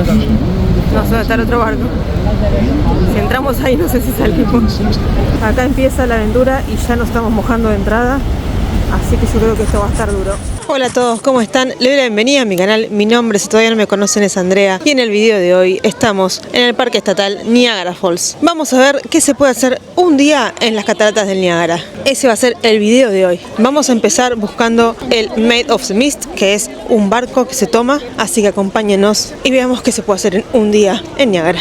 No sé dónde está el otro barco. Si entramos ahí no sé si salimos. Acá empieza la aventura y ya nos estamos mojando de entrada. Así que yo creo que esto va a estar duro. Hola a todos, ¿cómo están? Les doy la bienvenida a mi canal. Mi nombre, si todavía no me conocen, es Andrea. Y en el video de hoy estamos en el Parque Estatal Niagara Falls. Vamos a ver qué se puede hacer un día en las cataratas del Niágara. Ese va a ser el video de hoy. Vamos a empezar buscando el Maid of the Mist, que es un barco que se toma. Así que acompáñenos y veamos qué se puede hacer en un día en Niágara.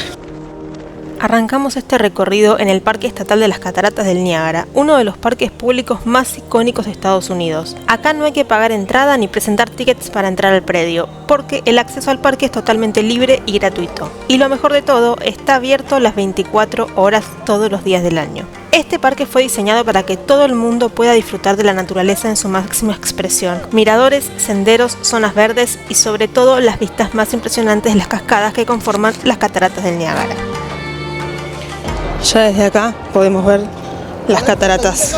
Arrancamos este recorrido en el Parque Estatal de las Cataratas del Niágara, uno de los parques públicos más icónicos de Estados Unidos. Acá no hay que pagar entrada ni presentar tickets para entrar al predio, porque el acceso al parque es totalmente libre y gratuito. Y lo mejor de todo, está abierto las 24 horas todos los días del año. Este parque fue diseñado para que todo el mundo pueda disfrutar de la naturaleza en su máxima expresión. Miradores, senderos, zonas verdes y sobre todo las vistas más impresionantes de las cascadas que conforman las cataratas del Niágara. Ya desde acá podemos ver las cataratas.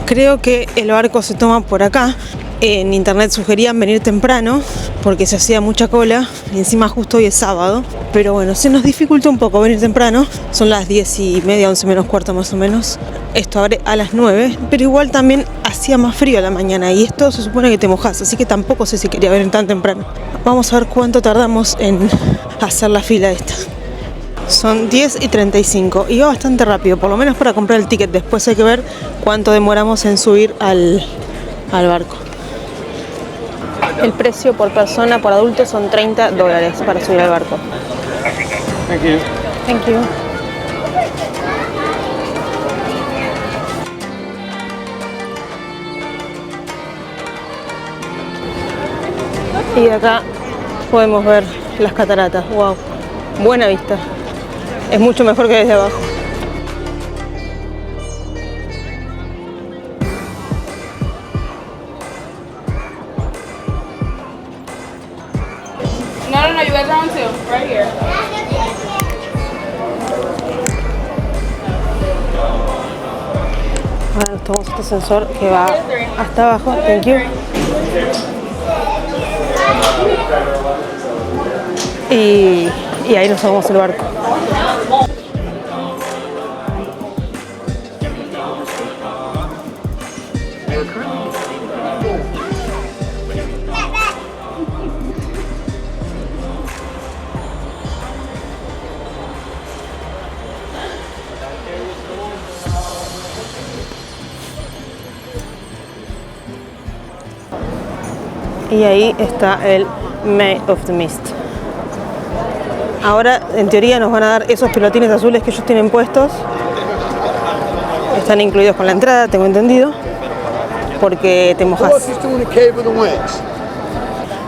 Creo que el barco se toma por acá. En internet sugerían venir temprano porque se hacía mucha cola y encima justo hoy es sábado. Pero bueno, se nos dificultó un poco venir temprano. Son las 10:30, 11 menos cuarto más o menos. Esto abre a las 9, pero igual también hacía más frío a la mañana y esto se supone que te mojas, así que tampoco sé si quería venir tan temprano. Vamos a ver cuánto tardamos en hacer la fila esta. Son 10:35 y va bastante rápido, por lo menos para comprar el ticket. Después hay que ver cuánto demoramos en subir al barco. El precio por persona, por adulto, son $30 para subir al barco. Thank you. Thank you. Y de acá podemos ver las cataratas. Wow, buena vista. Es mucho mejor que desde abajo. No, you guys are on too. Right here. Ahora nos tomamos este ascensor que va hasta abajo. Thank you. Y ahí nos tomamos el barco. Y ahí está el Maid of the Mist. Ahora, en teoría, nos van a dar esos pelotines azules que ellos tienen puestos. Están incluidos con la entrada, tengo entendido, porque te mojas.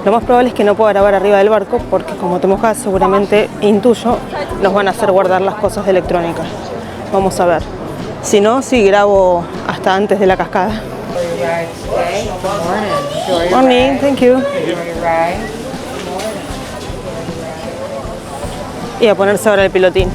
Lo más probable es que no pueda grabar arriba del barco, porque como te mojas, seguramente, intuyo, nos van a hacer guardar las cosas de electrónica. Vamos a ver. Si no, sí grabo hasta antes de la cascada. Morning, thank you. Y a ponerse ahora el pilotín.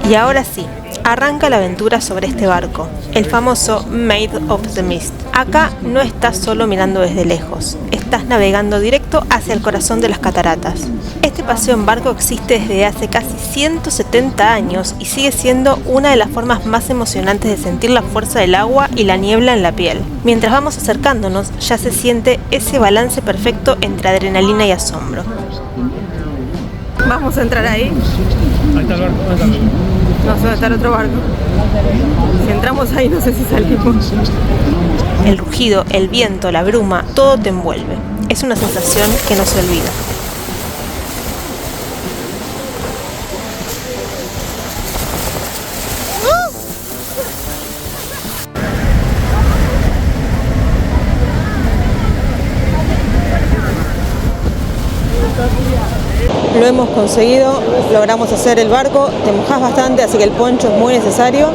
Y ahora sí, arranca la aventura sobre este barco, el famoso Maid of the Mist. Acá no estás solo mirando desde lejos, estás navegando directo hacia el corazón de las cataratas. Este paseo en barco existe desde hace casi 170 años y sigue siendo una de las formas más emocionantes de sentir la fuerza del agua y la niebla en la piel. Mientras vamos acercándonos, ya se siente ese balance perfecto entre adrenalina y asombro. Vamos a entrar ahí. Ahí está el barco, ahí está el barco. No sé dónde está el otro barco. Si entramos ahí no sé si salimos. El rugido, el viento, la bruma, todo te envuelve. Es una sensación que no se olvida. Lo hemos conseguido, logramos hacer el barco, te mojas bastante, así que el poncho es muy necesario.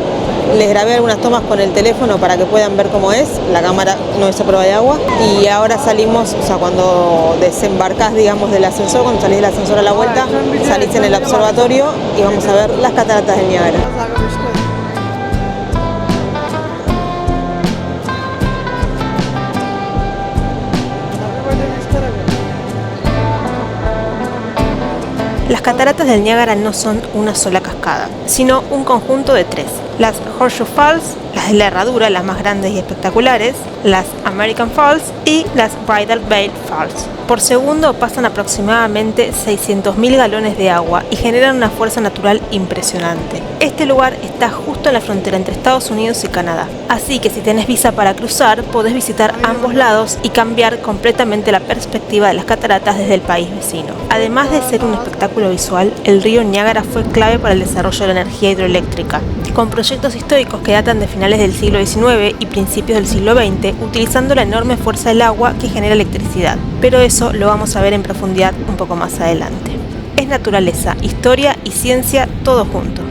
Les grabé algunas tomas con el teléfono para que puedan ver cómo es, la cámara no es a prueba de agua. Y ahora salimos, o sea, cuando desembarcás, digamos, del ascensor, cuando salís del ascensor a la vuelta, salís en el observatorio y vamos a ver las cataratas del Niágara. Las cataratas del Niágara no son una sola cascada, sino un conjunto de 3. Las Horseshoe Falls, las de la Herradura, las más grandes y espectaculares, las American Falls y las Bridal Veil Falls. Por segundo pasan aproximadamente 600.000 galones de agua y generan una fuerza natural impresionante. Este lugar está justo en la frontera entre Estados Unidos y Canadá, así que si tenés visa para cruzar, podés visitar ambos lados y cambiar completamente la perspectiva de las cataratas desde el país vecino. Además de ser un espectáculo visual, el río Niágara fue clave para el desarrollo de la energía hidroeléctrica, con proyectos históricos que datan de finales del siglo XIX y principios del siglo XX, utilizando la enorme fuerza del agua que genera electricidad. Pero eso lo vamos a ver en profundidad un poco más adelante. Es naturaleza, historia y ciencia todo junto.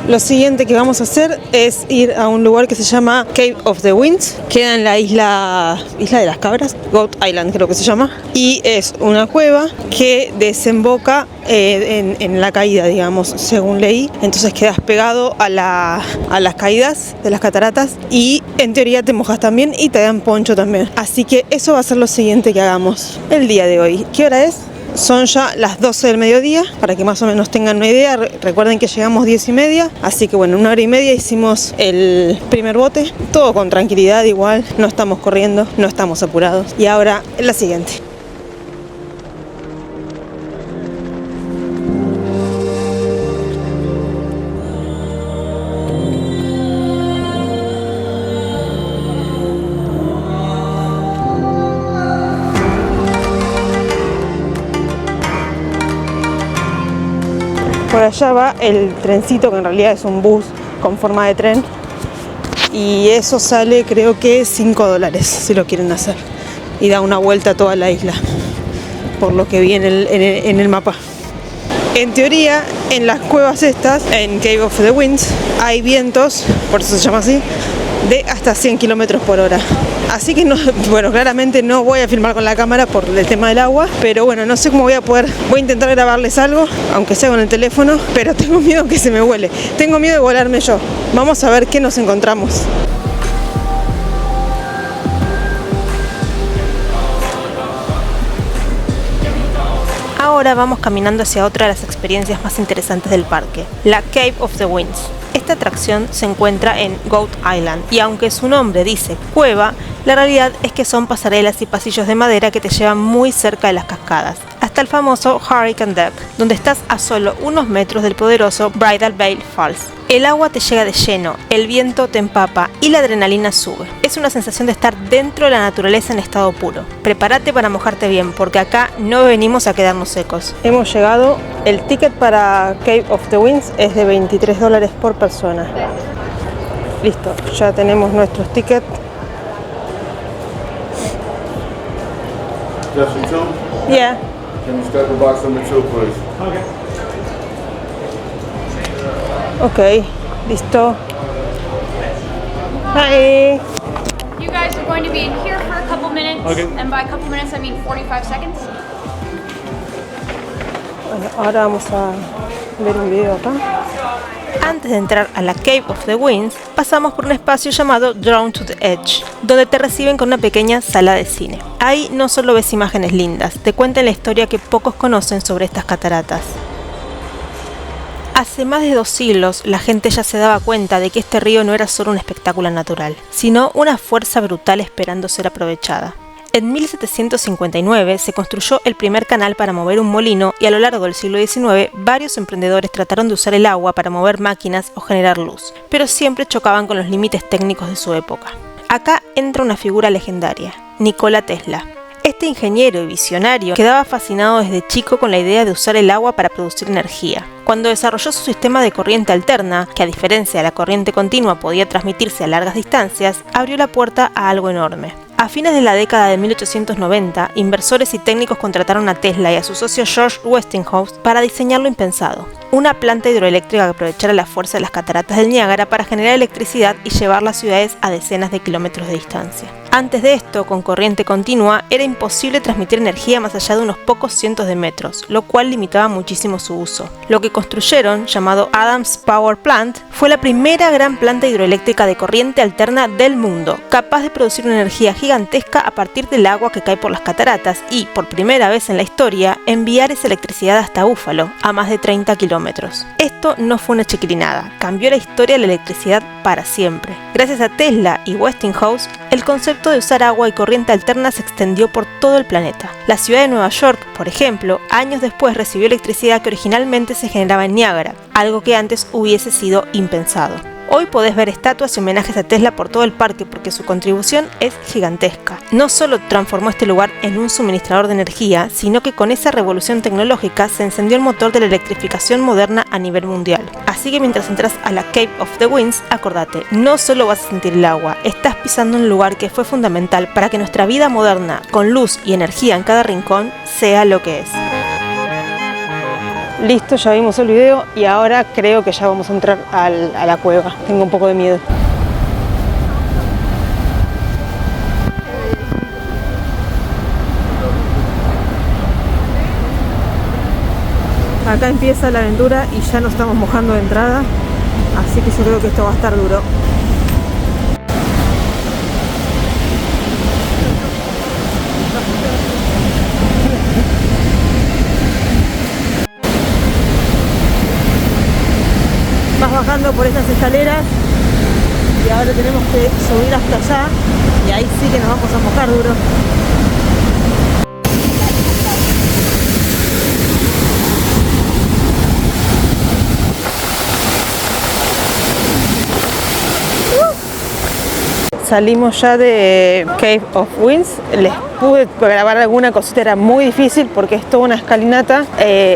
Lo siguiente que vamos a hacer es ir a un lugar que se llama Cave of the Winds. Queda en la isla de las cabras, Goat Island creo que se llama. Y es una cueva que desemboca en la caída, digamos, según leí. Entonces quedas pegado a las caídas de las cataratas y en teoría te mojas también y te dan poncho también. Así que eso va a ser lo siguiente que hagamos el día de hoy. ¿Qué hora es? Son ya las 12 del mediodía, para que más o menos tengan una idea. Recuerden que llegamos 10:30, así que bueno, 1 hora y media hicimos el primer bote. Todo con tranquilidad igual, no estamos corriendo, no estamos apurados. Y ahora la siguiente. Por allá va el trencito, que en realidad es un bus con forma de tren. Y eso sale creo que $5 si lo quieren hacer. Y da una vuelta a toda la isla, por lo que vi en el mapa. En teoría, en las cuevas estas, en Cave of the Winds, hay vientos, por eso se llama así, de hasta 100 km/h. Así que no, bueno, claramente no voy a filmar con la cámara por el tema del agua, pero bueno, no sé cómo voy a poder. Voy a intentar grabarles algo, aunque sea con el teléfono, pero tengo miedo que se me vuele. Tengo miedo de volarme yo. Vamos a ver qué nos encontramos. Ahora vamos caminando hacia otra de las experiencias más interesantes del parque, la Cave of the Winds. Esta atracción se encuentra en Goat Island y aunque su nombre dice cueva, la realidad es que son pasarelas y pasillos de madera que te llevan muy cerca de las cascadas, hasta el famoso Hurricane Deck, donde estás a solo unos metros del poderoso Bridal Veil Falls. El agua te llega de lleno, el viento te empapa y la adrenalina sube. Es una sensación de estar dentro de la naturaleza en estado puro. Prepárate para mojarte bien, porque acá no venimos a quedarnos secos. Hemos llegado. El ticket para Cave of the Winds es de $23 por persona. Listo, ya tenemos nuestros tickets. Justin 2? Yeah. Can you step in box number 2, please? Ok, listo. Hi. You guys are going to be in here for a couple minutes. Okay. And by a couple minutes, I mean 45 seconds. Bueno, ahora vamos a ver un video acá. Antes de entrar a la Cave of the Winds, pasamos por un espacio llamado Drawn to the Edge, donde te reciben con una pequeña sala de cine. Ahí no solo ves imágenes lindas, te cuentan la historia que pocos conocen sobre estas cataratas. Hace más de 2 siglos, la gente ya se daba cuenta de que este río no era solo un espectáculo natural, sino una fuerza brutal esperando ser aprovechada. En 1759 se construyó el primer canal para mover un molino y a lo largo del siglo XIX varios emprendedores trataron de usar el agua para mover máquinas o generar luz, pero siempre chocaban con los límites técnicos de su época. Acá entra una figura legendaria, Nikola Tesla. Este ingeniero y visionario quedaba fascinado desde chico con la idea de usar el agua para producir energía. Cuando desarrolló su sistema de corriente alterna, que a diferencia de la corriente continua podía transmitirse a largas distancias, abrió la puerta a algo enorme. A fines de la década de 1890, inversores y técnicos contrataron a Tesla y a su socio George Westinghouse para diseñar lo impensado. una planta hidroeléctrica que aprovechara la fuerza de las cataratas del Niágara para generar electricidad y llevar las ciudades a decenas de kilómetros de distancia. Antes de esto, con corriente continua, era imposible transmitir energía más allá de unos pocos cientos de metros, lo cual limitaba muchísimo su uso. Lo que construyeron, llamado Adams Power Plant, fue la primera gran planta hidroeléctrica de corriente alterna del mundo, capaz de producir una energía gigantesca a partir del agua que cae por las cataratas y, por primera vez en la historia, enviar esa electricidad hasta Búfalo, a más de 30 kilómetros. Esto no fue una chiquilinada, cambió la historia de la electricidad para siempre. Gracias a Tesla y Westinghouse, el concepto de usar agua y corriente alterna se extendió por todo el planeta. La ciudad de Nueva York, por ejemplo, años después recibió electricidad que originalmente se generaba en Niágara, algo que antes hubiese sido impensado. Hoy podés ver estatuas y homenajes a Tesla por todo el parque porque su contribución es gigantesca. No solo transformó este lugar en un suministrador de energía, sino que con esa revolución tecnológica se encendió el motor de la electrificación moderna a nivel mundial. Así que mientras entras a la Cape of the Winds, acordate, no solo vas a sentir el agua, estás pisando un lugar que fue fundamental para que nuestra vida moderna, con luz y energía en cada rincón, sea lo que es. Listo, ya vimos el video y ahora creo que ya vamos a entrar a la cueva. Tengo un poco de miedo. Acá empieza la aventura y ya nos estamos mojando de entrada, así que yo creo que esto va a estar duro. Vas bajando por estas escaleras y ahora tenemos que subir hasta allá y ahí sí que nos vamos a mojar duro. Salimos ya de Cave of Winds, les pude grabar alguna cosita, era muy difícil porque es toda una escalinata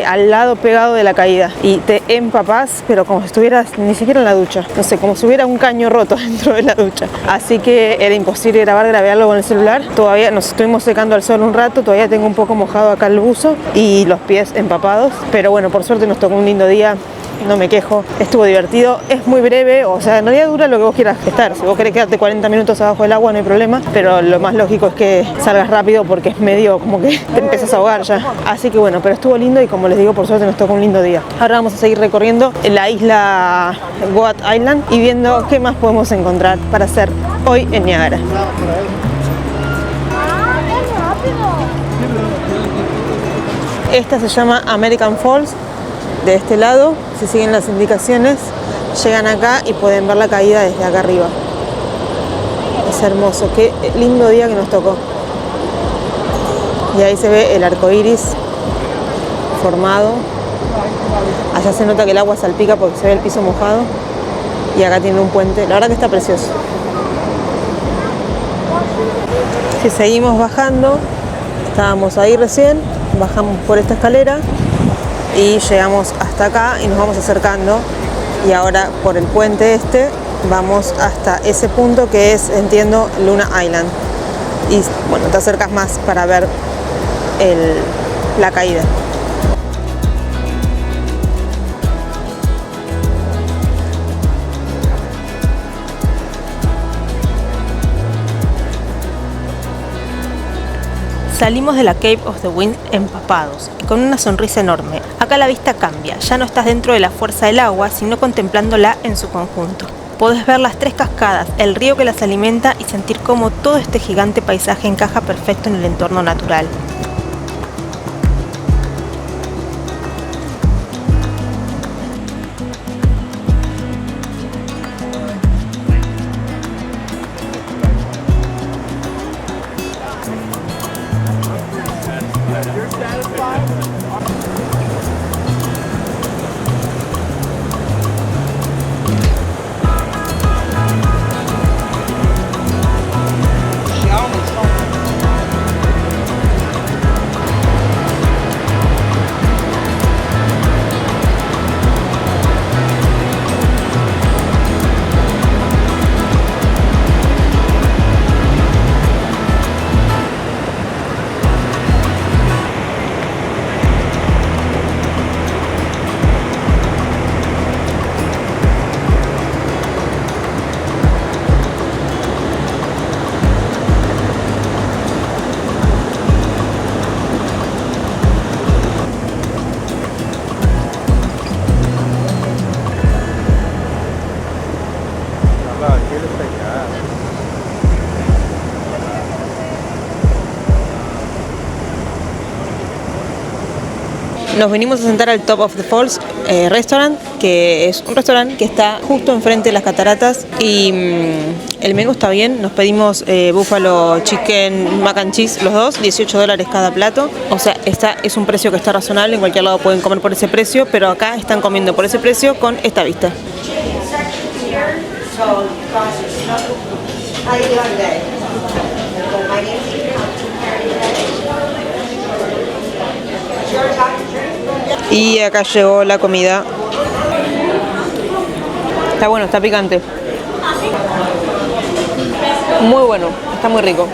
al lado pegado de la caída y te empapás, pero como si estuvieras ni siquiera en la ducha, no sé, como si hubiera un caño roto dentro de la ducha, así que era imposible grabar, grabé algo con el celular. Todavía nos estuvimos secando al sol un rato, todavía tengo un poco mojado acá el buzo y los pies empapados, pero bueno, por suerte nos tocó un lindo día. No me quejo, estuvo divertido, es muy breve, o sea, en realidad dura lo que vos quieras estar. Si vos querés quedarte 40 minutos abajo del agua no hay problema, pero lo más lógico es que salgas rápido porque es medio como que te empiezas a ahogar ya. Así que bueno, pero estuvo lindo y como les digo, por suerte nos tocó un lindo día. Ahora vamos a seguir recorriendo la isla Goat Island y viendo qué más podemos encontrar para hacer hoy en Niágara. Esta se llama American Falls. De este lado, si siguen las indicaciones, llegan acá y pueden ver la caída desde acá arriba. Es hermoso, qué lindo día que nos tocó. Y ahí se ve el arco iris formado. Allá se nota que el agua salpica porque se ve el piso mojado. Y acá tiene un puente, la verdad que está precioso. Si seguimos bajando, estábamos ahí recién, bajamos por esta escalera y llegamos hasta acá y nos vamos acercando y ahora por el puente este vamos hasta ese punto que es, entiendo, Luna Island y bueno, te acercas más para ver la caída. Salimos de la Cave of the Wind empapados y con una sonrisa enorme. Acá la vista cambia, ya no estás dentro de la fuerza del agua, sino contemplándola en su conjunto. Podés ver las 3 cascadas, el río que las alimenta y sentir cómo todo este gigante paisaje encaja perfecto en el entorno natural. Nos venimos a sentar al Top of the Falls Restaurant, que es un restaurante que está justo enfrente de las cataratas y el menú está bien. Nos pedimos buffalo chicken mac and cheese los dos, $18 cada plato. O sea, es un precio que está razonable, en cualquier lado pueden comer por ese precio, pero acá están comiendo por ese precio con esta vista. Y acá llegó la comida. Está bueno, está picante. Muy bueno, está muy rico.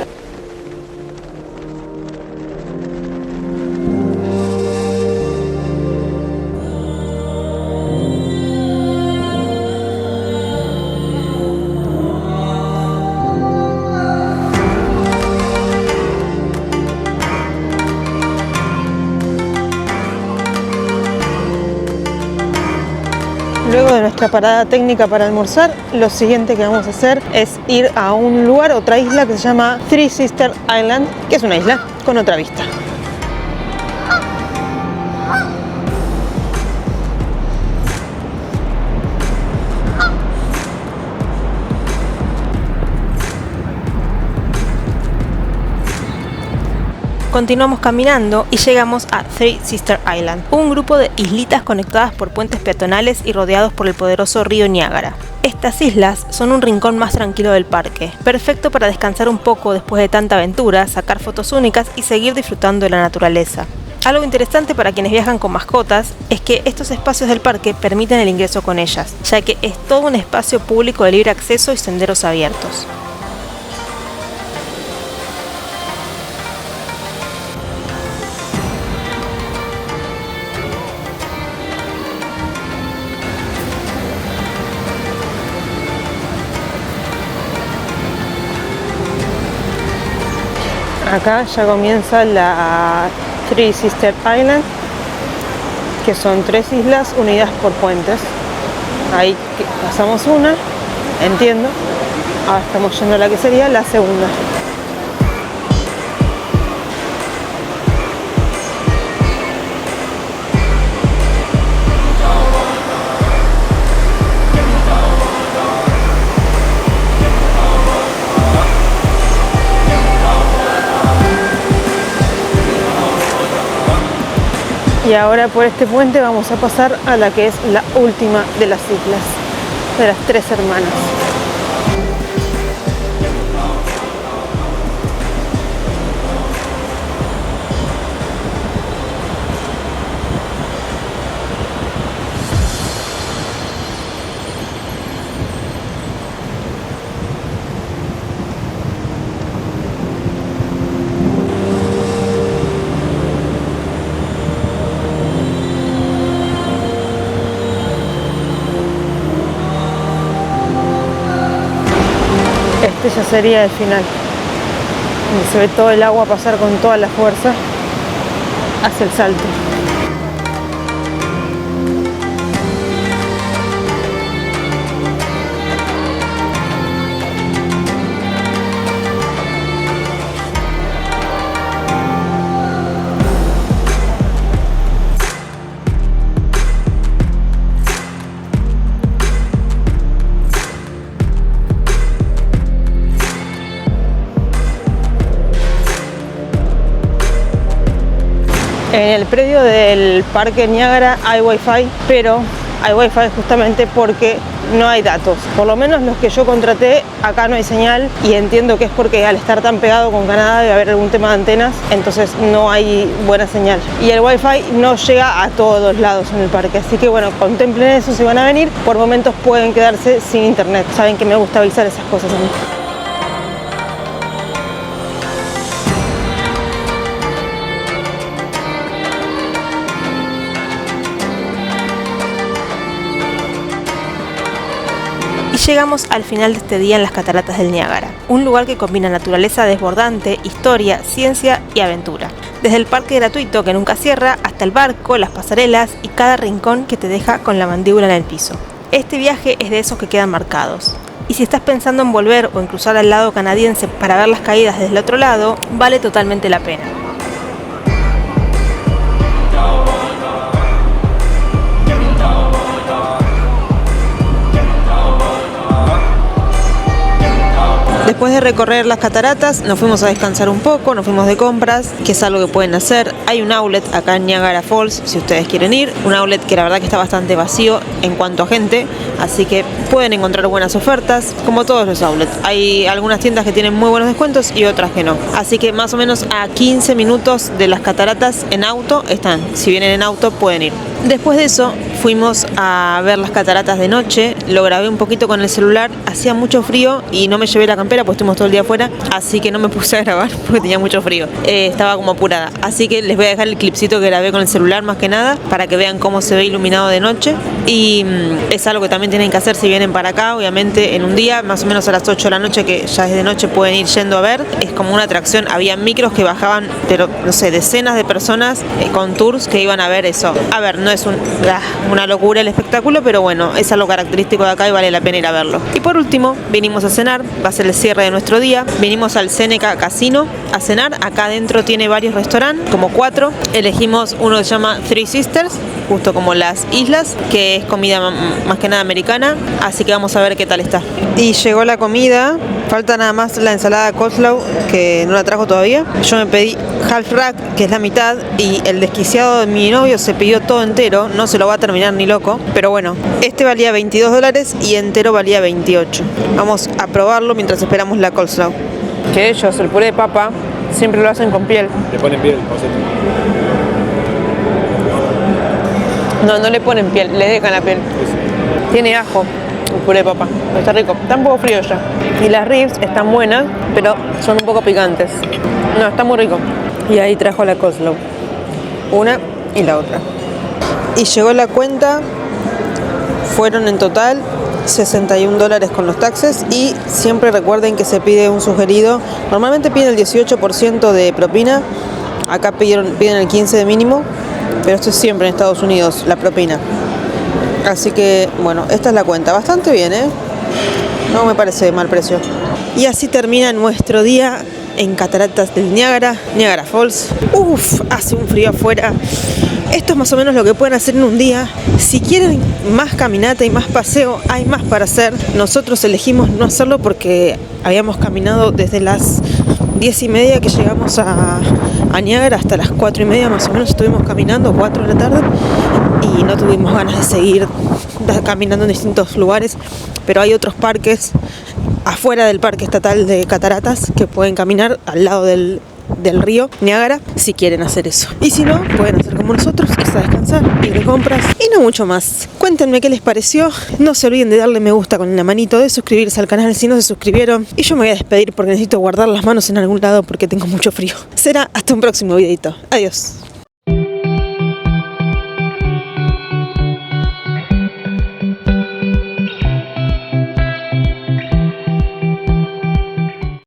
Luego de nuestra parada técnica para almorzar, lo siguiente que vamos a hacer es ir a un lugar, otra isla que se llama Three Sisters Island, que es una isla con otra vista. Continuamos caminando y llegamos a Three Sisters Island, un grupo de islitas conectadas por puentes peatonales y rodeados por el poderoso río Niágara. Estas islas son un rincón más tranquilo del parque, perfecto para descansar un poco después de tanta aventura, sacar fotos únicas y seguir disfrutando de la naturaleza. Algo interesante para quienes viajan con mascotas es que estos espacios del parque permiten el ingreso con ellas, ya que es todo un espacio público de libre acceso y senderos abiertos. Acá ya comienza la Three Sisters Island, que son 3 islas unidas por puentes. Ahí pasamos una, entiendo. Ahora estamos yendo a la que sería la segunda. Y ahora por este puente vamos a pasar a la que es la última de las islas, de las 3 hermanas. Este ya sería el final, donde se ve todo el agua pasar con toda la fuerza hacia el salto. En el predio del Parque Niágara hay wifi, pero hay wifi justamente porque no hay datos. Por lo menos los que yo contraté, acá no hay señal y entiendo que es porque al estar tan pegado con Canadá debe haber algún tema de antenas, entonces no hay buena señal. Y el wifi no llega a todos lados en el parque, así que bueno, contemplen eso si van a venir. Por momentos pueden quedarse sin internet. Saben que me gusta avisar esas cosas a mí. Llegamos al final de este día en las cataratas del Niágara, un lugar que combina naturaleza desbordante, historia, ciencia y aventura. Desde el parque gratuito que nunca cierra, hasta el barco, las pasarelas y cada rincón que te deja con la mandíbula en el piso. Este viaje es de esos que quedan marcados. Y si estás pensando en volver o en cruzar al lado canadiense para ver las caídas desde el otro lado, vale totalmente la pena. Después de recorrer las cataratas, nos fuimos a descansar un poco, nos fuimos de compras, que es algo que pueden hacer. Hay un outlet acá en Niagara Falls, si ustedes quieren ir. Un outlet que la verdad que está bastante vacío en cuanto a gente, así que pueden encontrar buenas ofertas, como todos los outlets. Hay algunas tiendas que tienen muy buenos descuentos y otras que no. Así que más o menos a 15 minutos de las cataratas en auto están. Si vienen en auto pueden ir. Después de eso fuimos a ver las cataratas de noche. Lo grabé un poquito con el celular. Hacía mucho frío y no me llevé la campera pues estuvimos todo el día afuera, así que no me puse a grabar porque tenía mucho frío. Estaba como apurada. Así que les voy a dejar el clipcito que grabé con el celular más que nada para que vean cómo se ve iluminado de noche. Y es algo que también tienen que hacer si vienen para acá, obviamente en un día, más o menos a las 8 de la noche, que ya es de noche, pueden ir yendo a ver. Es como una atracción. Había micros que bajaban, pero no sé, decenas de personas con tours que iban a ver eso. A ver, no es una locura el espectáculo, pero bueno, es algo característico de acá y vale la pena ir a verlo. Y por último, vinimos a cenar. Va a ser el cierre de nuestro día. Vinimos al Seneca Casino a cenar. Acá adentro tiene varios restaurantes, como 4. Elegimos uno que se llama Three Sisters, justo como las islas, que es comida más que nada americana, así que vamos a ver qué tal está. Y llegó la comida, falta nada más la ensalada coleslaw, que no la trajo todavía. Yo me pedí half rack, que es la mitad, y el desquiciado de mi novio se pidió todo entero, no se lo va a terminar ni loco, pero bueno, este valía $22 y entero valía 28. Vamos a probarlo mientras esperamos la coleslaw. Que ellos, el puré de papa, siempre lo hacen con piel. Le ponen piel, José. No le ponen piel, le dejan la piel. Tiene ajo el puré de papa, está rico, está un poco frío ya. Y las ribs están buenas, pero son un poco picantes. No, está muy rico. Y ahí trajo la coleslaw, una y la otra. Y llegó la cuenta, fueron en total $61 con los taxes, y siempre recuerden que se pide un sugerido. Normalmente piden el 18% de propina, acá piden el 15% de mínimo, pero esto es siempre en Estados Unidos, la propina. Así que, bueno, esta es la cuenta. Bastante bien, ¿eh? No me parece mal precio. Y así termina nuestro día en Cataratas del Niágara, Niagara Falls. Hace un frío afuera. Esto es más o menos lo que pueden hacer en un día. Si quieren más caminata y más paseo, hay más para hacer. Nosotros elegimos no hacerlo porque habíamos caminado desde las 10:30 que llegamos a Niágara hasta las 4:30 más o menos. Estuvimos caminando 4 de la tarde y no tuvimos ganas de seguir caminando en distintos lugares, pero hay otros parques afuera del parque estatal de Cataratas que pueden caminar al lado del río Niágara si quieren hacer eso. Y si no, pueden hacer como nosotros, irse a descansar, ir de compras y no mucho más. Cuéntenme qué les pareció. No se olviden de darle me gusta con la manito, de suscribirse al canal si no se suscribieron. Y yo me voy a despedir porque necesito guardar las manos en algún lado porque tengo mucho frío. Será hasta un próximo videito. Adiós.